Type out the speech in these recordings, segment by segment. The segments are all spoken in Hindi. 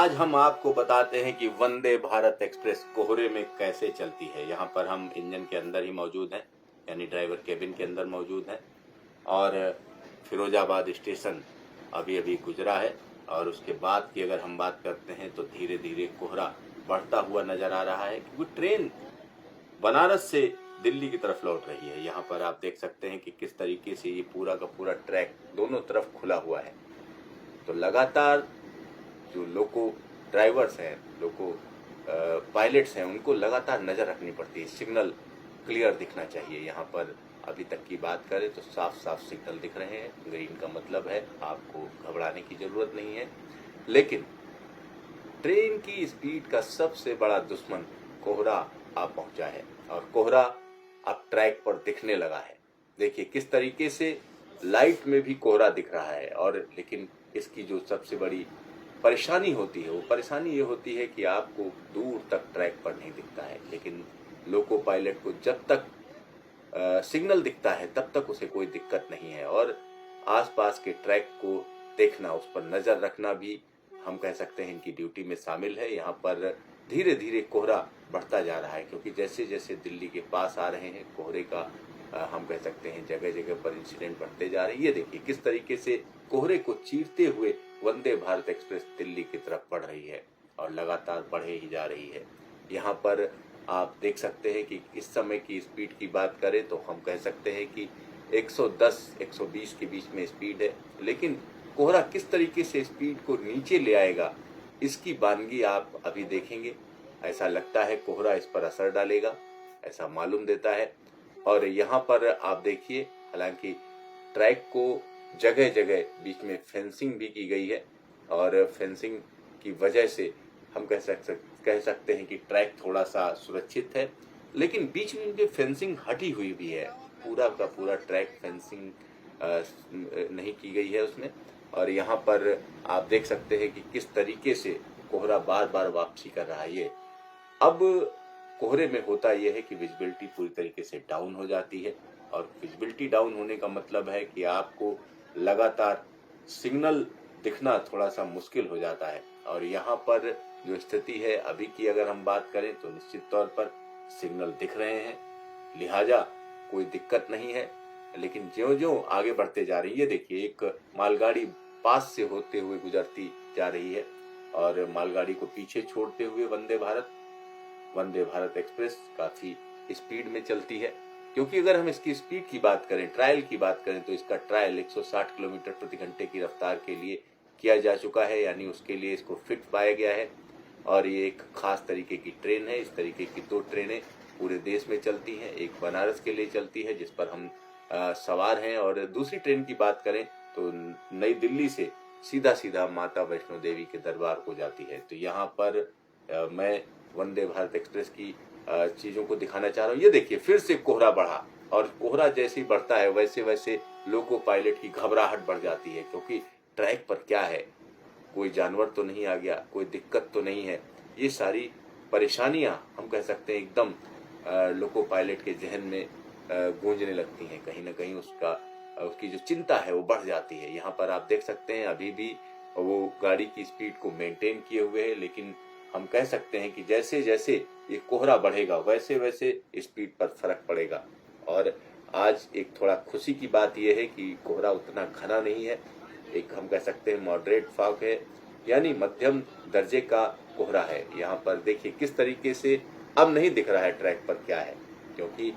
आज हम आपको बताते हैं कि वंदे भारत एक्सप्रेस कोहरे में कैसे चलती है। यहाँ पर हम इंजन के अंदर ही मौजूद हैं, यानी ड्राइवर केबिन के अंदर मौजूद हैं और फिरोजाबाद स्टेशन अभी अभी गुजरा है। और उसके बाद की अगर हम बात करते हैं तो धीरे धीरे कोहरा बढ़ता हुआ नजर आ रहा है, क्योंकि ट्रेन बनारस से दिल्ली की तरफ लौट रही है। यहाँ पर आप देख सकते हैं कि किस तरीके से ये पूरा का पूरा ट्रैक दोनों तरफ खुला हुआ है। तो लगातार जो लोको ड्राइवर्स हैं, लोको पायलट्स हैं, उनको लगातार नज़र रखनी पड़ती है। सिग्नल क्लियर दिखना चाहिए। यहाँ पर अभी तक की बात करें तो साफ साफ सिग्नल दिख रहे हैं, ग्रीन का मतलब है आपको घबराने की ज़रूरत नहीं है। लेकिन ट्रेन की स्पीड का सबसे बड़ा दुश्मन कोहरा आ पहुंचा है और कोहरा अब ट्रैक पर दिखने लगा है। देखिए किस तरीके से लाइट में भी कोहरा दिख रहा है। और लेकिन इसकी जो सबसे बड़ी परेशानी होती है, वो परेशानी ये होती है कि आपको दूर तक ट्रैक पर नहीं दिखता है। लेकिन लोको पायलट को जब तक सिग्नल दिखता है तब तक उसे कोई दिक्कत नहीं है। और आसपास के ट्रैक को देखना, उस पर नज़र रखना भी हम कह सकते हैं इनकी ड्यूटी में शामिल है। यहाँ पर धीरे धीरे कोहरा बढ़ता जा रहा है, क्योंकि जैसे जैसे दिल्ली के पास आ रहे हैं कोहरे का हम कह सकते हैं जगह जगह पर इंसिडेंट बढ़ते जा रहे हैं। ये देखिए किस तरीके से कोहरे को चीरते हुए वंदे भारत एक्सप्रेस दिल्ली की तरफ बढ़ रही है और लगातार बढ़े ही जा रही है। यहाँ पर आप देख सकते हैं कि इस समय की स्पीड की बात करें तो हम कह सकते हैं कि 110-120 के बीच में स्पीड है। लेकिन कोहरा किस तरीके से स्पीड को नीचे ले आएगा, इसकी बानगी आप अभी देखेंगे। ऐसा लगता है कोहरा इस पर असर डालेगा, ऐसा मालूम देता है। और यहाँ पर आप देखिए, हालांकि ट्रैक को जगह जगह बीच में फेंसिंग भी की गई है और फेंसिंग की वजह से हम कह सकते हैं कि ट्रैक थोड़ा सा सुरक्षित है। लेकिन बीच में जो फेंसिंग हटी हुई भी है, पूरा का पूरा ट्रैक फेंसिंग नहीं की गई है उसमें। और यहाँ पर आप देख सकते हैं कि किस तरीके से कोहरा बार बार वापसी कर रहा है। ये अब कोहरे में होता यह है कि विजिबिलिटी पूरी तरीके से डाउन हो जाती है और विजिबिलिटी डाउन होने का मतलब है कि आपको लगातार सिग्नल दिखना थोड़ा सा मुश्किल हो जाता है। और यहाँ पर जो स्थिति है अभी की अगर हम बात करें तो निश्चित तौर पर सिग्नल दिख रहे हैं, लिहाजा कोई दिक्कत नहीं है। लेकिन ज्यों ज्यों आगे बढ़ते जा रही है, देखिए एक मालगाड़ी पास से होते हुए गुजरती जा रही है और मालगाड़ी को पीछे छोड़ते हुए वंदे भारत एक्सप्रेस काफी स्पीड में चलती है। क्योंकि अगर हम इसकी स्पीड की बात करें, ट्रायल की बात करें, तो इसका ट्रायल 160 किलोमीटर प्रति घंटे की रफ्तार के लिए किया जा चुका है, यानी उसके लिए इसको फिट पाया गया है। और ये एक खास तरीके की ट्रेन है। इस तरीके की 2 ट्रेनें पूरे देश में चलती हैं। एक बनारस के लिए चलती है जिस पर हम सवार हैं, और दूसरी ट्रेन की बात करें तो नई दिल्ली से सीधा सीधा माता वैष्णो देवी के दरबार को जाती है। तो यहाँ पर मैं वंदे भारत एक्सप्रेस की चीज़ों को दिखाना चाह रहा हूँ। ये देखिए फिर से कोहरा बढ़ा, और कोहरा जैसे ही बढ़ता है वैसे वैसे लोको पायलट की घबराहट बढ़ जाती है, क्योंकि ट्रैक पर क्या है, कोई जानवर तो नहीं आ गया, कोई दिक्कत तो नहीं है। ये सारी परेशानियां हम कह सकते हैं एकदम लोको पायलट के जहन में गूंजने लगती हैं। कहीं ना कहीं उसकी जो चिंता है वो बढ़ जाती है। यहाँ पर आप देख सकते हैं अभी भी वो गाड़ी की स्पीड को मेंटेन किए हुए है, लेकिन हम कह सकते हैं कि जैसे जैसे ये कोहरा बढ़ेगा वैसे वैसे स्पीड पर फर्क पड़ेगा। और आज एक थोड़ा खुशी की बात यह है कि कोहरा उतना घना नहीं है, एक हम कह सकते हैं मॉडरेट फॉग है, यानी मध्यम दर्जे का कोहरा है। यहाँ पर देखिए किस तरीके से अब नहीं दिख रहा है ट्रैक पर क्या है, क्योंकि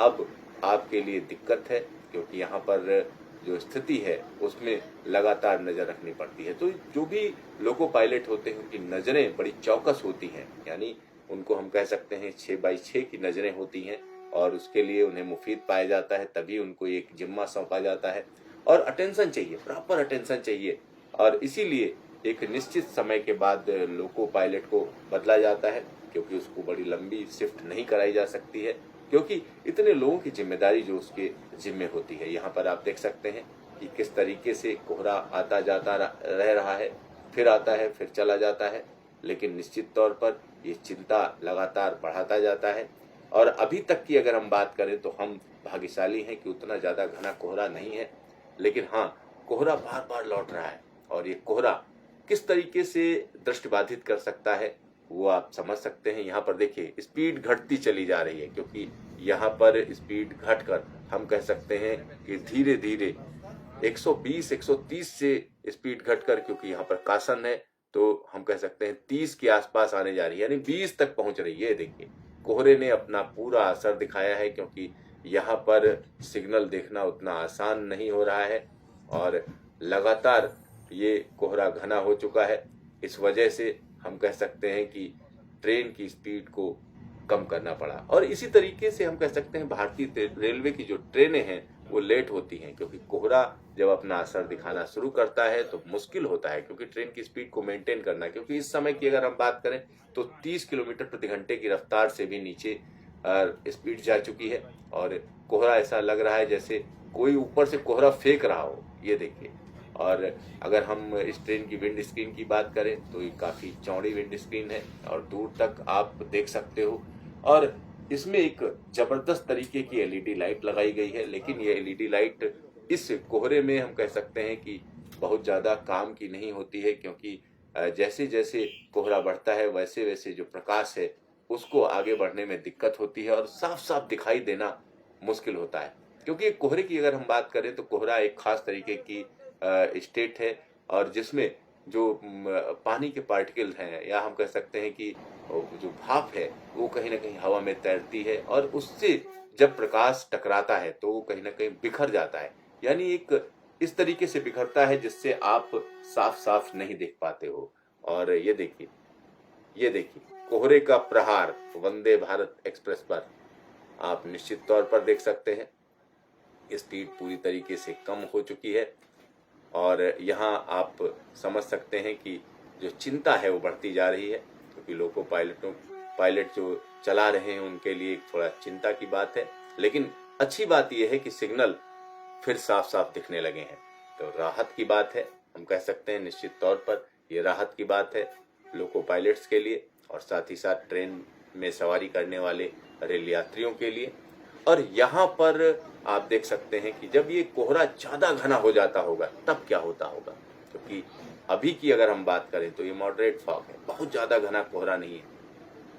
अब आपके लिए दिक्कत है, क्योंकि यहाँ पर जो स्थिति है उसमें लगातार नजर रखनी पड़ती है। तो जो भी लोको पायलट होते हैं उनकी नजरें बड़ी चौकस होती हैं, यानी उनको हम कह सकते हैं 6x6 की नजरें होती हैं, और उसके लिए उन्हें मुफीद पाया जाता है, तभी उनको एक जिम्मा सौंपा जाता है। और अटेंशन चाहिए, प्रॉपर अटेंशन चाहिए, और इसीलिए एक निश्चित समय के बाद लोको पायलट को बदला जाता है, क्योंकि उसको बड़ी लंबी शिफ्ट नहीं कराई जा सकती है, क्योंकि इतने लोगों की जिम्मेदारी जो उसके जिम्मे होती है। यहाँ पर आप देख सकते हैं कि किस तरीके से कोहरा आता जाता रह रहा है, फिर आता है फिर चला जाता है, लेकिन निश्चित तौर पर ये चिंता लगातार बढ़ाता जाता है। और अभी तक की अगर हम बात करें तो हम भाग्यशाली हैं कि उतना ज़्यादा घना कोहरा नहीं है, लेकिन हाँ कोहरा बार बार लौट रहा है, और ये कोहरा किस तरीके से दृष्टि बाधित कर सकता है वो आप समझ सकते हैं। यहाँ पर देखिए स्पीड घटती चली जा रही है, क्योंकि यहाँ पर स्पीड घटकर हम कह सकते हैं कि धीरे धीरे 120 130 से स्पीड घटकर, क्योंकि यहाँ पर कासन है तो हम कह सकते हैं 30 के आसपास आने जा रही है, यानी 20 तक पहुंच रही है। देखिए कोहरे ने अपना पूरा असर दिखाया है, क्योंकि यहाँ पर सिग्नल देखना उतना आसान नहीं हो रहा है और लगातार ये कोहरा घना हो चुका है। इस वजह से हम कह सकते हैं कि ट्रेन की स्पीड को कम करना पड़ा। और इसी तरीके से हम कह सकते हैं भारतीय रेलवे की जो ट्रेनें हैं वो लेट होती हैं, क्योंकि कोहरा जब अपना असर दिखाना शुरू करता है तो मुश्किल होता है, क्योंकि ट्रेन की स्पीड को मेंटेन करना, क्योंकि इस समय की अगर हम बात करें तो 30 किलोमीटर प्रति घंटे की रफ्तार से भी नीचे स्पीड जा चुकी है। और कोहरा ऐसा लग रहा है जैसे कोई ऊपर से कोहरा फेंक रहा हो, ये देखिए। और अगर हम इस ट्रेन की विंड स्क्रीन की बात करें तो ये काफ़ी चौड़ी विंड स्क्रीन है और दूर तक आप देख सकते हो। और इसमें एक जबरदस्त तरीके की एलईडी लाइट लगाई गई है, लेकिन ये एलईडी लाइट इस कोहरे में हम कह सकते हैं कि बहुत ज़्यादा काम की नहीं होती है, क्योंकि जैसे जैसे कोहरा बढ़ता है वैसे वैसे जो प्रकाश है उसको आगे बढ़ने में दिक्कत होती है और साफ साफ दिखाई देना मुश्किल होता है। क्योंकि कोहरे की अगर हम बात करें तो कोहरा एक खास तरीके की स्टेट है, और जिसमें जो पानी के पार्टिकल हैं, या हम कह सकते हैं कि जो भाप है वो कहीं ना कहीं हवा में तैरती है, और उससे जब प्रकाश टकराता है तो वो कहीं ना कहीं बिखर जाता है, यानी एक इस तरीके से बिखरता है जिससे आप साफ साफ नहीं देख पाते हो। और ये देखिए कोहरे का प्रहार वंदे भारत एक्सप्रेस पर आप निश्चित तौर पर देख सकते हैं। स्पीड पूरी तरीके से कम हो चुकी है और यहाँ आप समझ सकते हैं कि जो चिंता है वो बढ़ती जा रही है, क्योंकि लोको पायलट जो चला रहे हैं उनके लिए थोड़ा चिंता की बात है। लेकिन अच्छी बात यह है कि सिग्नल फिर साफ साफ दिखने लगे हैं, तो राहत की बात है। हम कह सकते हैं निश्चित तौर पर ये राहत की बात है लोको पायलट्स के लिए, और साथ ही साथ ट्रेन में सवारी करने वाले रेल यात्रियों के लिए। और यहाँ पर आप देख सकते हैं कि जब ये कोहरा ज़्यादा घना हो जाता होगा तब क्या होता होगा, क्योंकि अभी की अगर हम बात करें तो ये मॉडरेट फॉग है, बहुत ज़्यादा घना कोहरा नहीं है।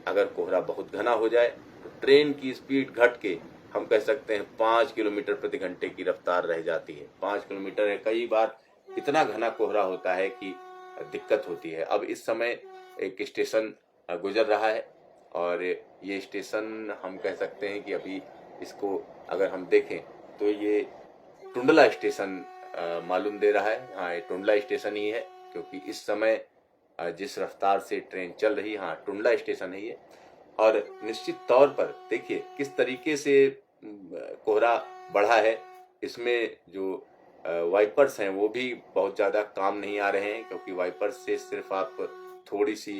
अगर कोहरा बहुत घना हो जाए तो ट्रेन की स्पीड घट के हम कह सकते हैं 5 किलोमीटर प्रति घंटे की रफ्तार रह जाती है। 5 किलोमीटर है, कई बार इतना घना कोहरा होता है कि दिक्कत होती है। अब इस समय एक स्टेशन गुजर रहा है और ये स्टेशन हम कह सकते हैं कि अभी इसको अगर हम देखें तो ये टुंडला स्टेशन मालूम दे रहा है। हाँ, ये टुंडला स्टेशन ही है, क्योंकि इस समय जिस रफ्तार से ट्रेन चल रही है, हाँ टुंडला स्टेशन है ये। और निश्चित तौर पर देखिए किस तरीके से कोहरा बढ़ा है। इसमें जो वाइपर्स हैं वो भी बहुत ज़्यादा काम नहीं आ रहे हैं, क्योंकि वाइपर्स से सिर्फ आप थोड़ी सी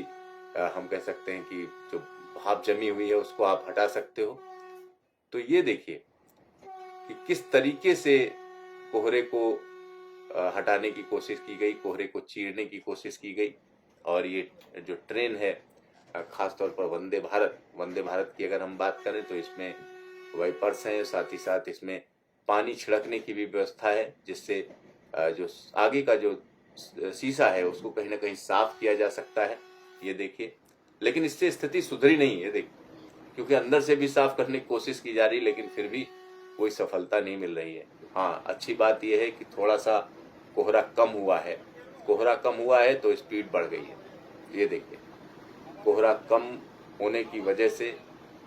हम कह सकते हैं कि जो भाप जमी हुई है उसको आप हटा सकते हो। तो ये देखिए कि किस तरीके से कोहरे को हटाने की कोशिश की गई, कोहरे को चीरने की कोशिश की गई। और ये जो ट्रेन है खास तौर पर वंदे भारत की अगर हम बात करें तो इसमें वाइपर्स हैं, साथ ही साथ इसमें पानी छिड़कने की भी व्यवस्था है, जिससे जो आगे का जो शीशा है उसको कहीं ना कहीं साफ किया जा सकता है। ये देखिए, लेकिन इससे स्थिति सुधरी नहीं है देखिए, क्योंकि अंदर से भी साफ करने की कोशिश की जा रही है, लेकिन फिर भी कोई सफलता नहीं मिल रही है। हाँ, अच्छी बात यह है कि थोड़ा सा कोहरा कम हुआ है। कोहरा कम हुआ है तो स्पीड बढ़ गई है। ये देखिए, कोहरा कम होने की वजह से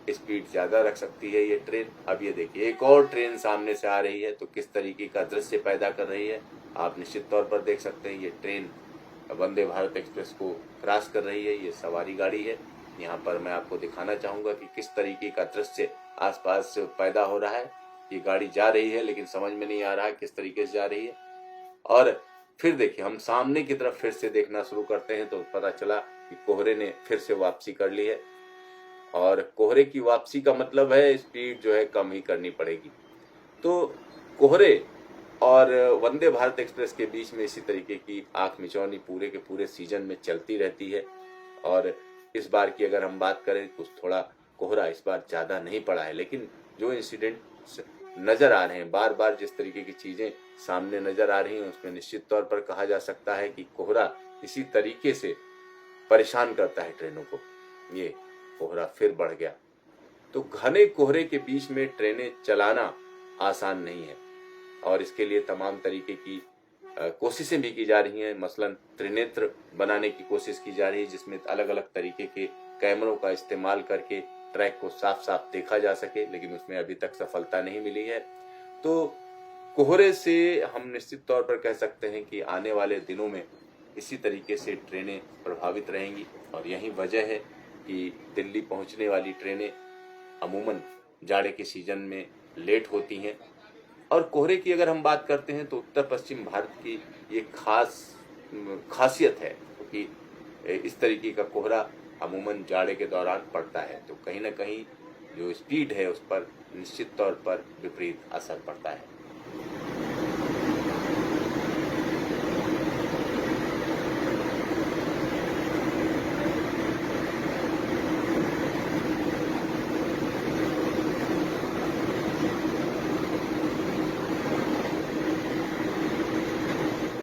स्पीड ज़्यादा रख सकती है ये ट्रेन। अब ये देखिए एक और ट्रेन सामने से आ रही है, तो किस तरीके का दृश्य पैदा कर रही है आप निश्चित तौर पर देख सकते हैं। ये ट्रेन वंदे भारत एक्सप्रेस को क्रॉस कर रही है, ये सवारी गाड़ी है। यहाँ पर मैं आपको दिखाना चाहूँगा कि किस तरीके का दृश्य आसपास पैदा हो रहा है। ये गाड़ी जा रही है लेकिन समझ में नहीं आ रहा है किस तरीके से जा रही है। और फिर देखिए हम सामने की तरफ फिर से देखना शुरू करते हैं तो पता चला कि कोहरे ने फिर से वापसी कर ली है, और कोहरे की वापसी का मतलब है स्पीड जो है कम ही करनी पड़ेगी। तो कोहरे और वंदे भारत एक्सप्रेस के बीच में इसी तरीके की आंख मिचौनी पूरे के पूरे सीजन में चलती रहती है। और इस बार की अगर हम बात करें कुछ थोड़ा कोहरा इस बार ज़्यादा नहीं पड़ा है, लेकिन जो इंसिडेंट्स नज़र आ रहे हैं, बार बार जिस तरीके की चीज़ें सामने नज़र आ रही हैं, उसमें निश्चित तौर पर कहा जा सकता है कि कोहरा इसी तरीके से परेशान करता है ट्रेनों को। ये कोहरा फिर बढ़ गया। तो घने कोहरे के बीच में ट्रेनें चलाना आसान नहीं है और इसके लिए तमाम तरीके की कोशिशें भी की जा रही हैं। मसलन त्रिनेत्र बनाने की कोशिश की जा रही है, जिसमें अलग अलग तरीके के कैमरों का इस्तेमाल करके ट्रैक को साफ साफ देखा जा सके, लेकिन उसमें अभी तक सफलता नहीं मिली है। तो कोहरे से हम निश्चित तौर पर कह सकते हैं कि आने वाले दिनों में इसी तरीके से ट्रेनें प्रभावित रहेंगी और यही वजह है कि दिल्ली पहुंचने वाली ट्रेनें अमूमन जाड़े के सीजन में लेट होती हैं। और कोहरे की अगर हम बात करते हैं तो उत्तर पश्चिम भारत की ये खासियत है क्योंकि इस तरीके का कोहरा अमूमन जाड़े के दौरान पड़ता है, तो कहीं ना कहीं जो स्पीड है उस पर निश्चित तौर पर विपरीत असर पड़ता है।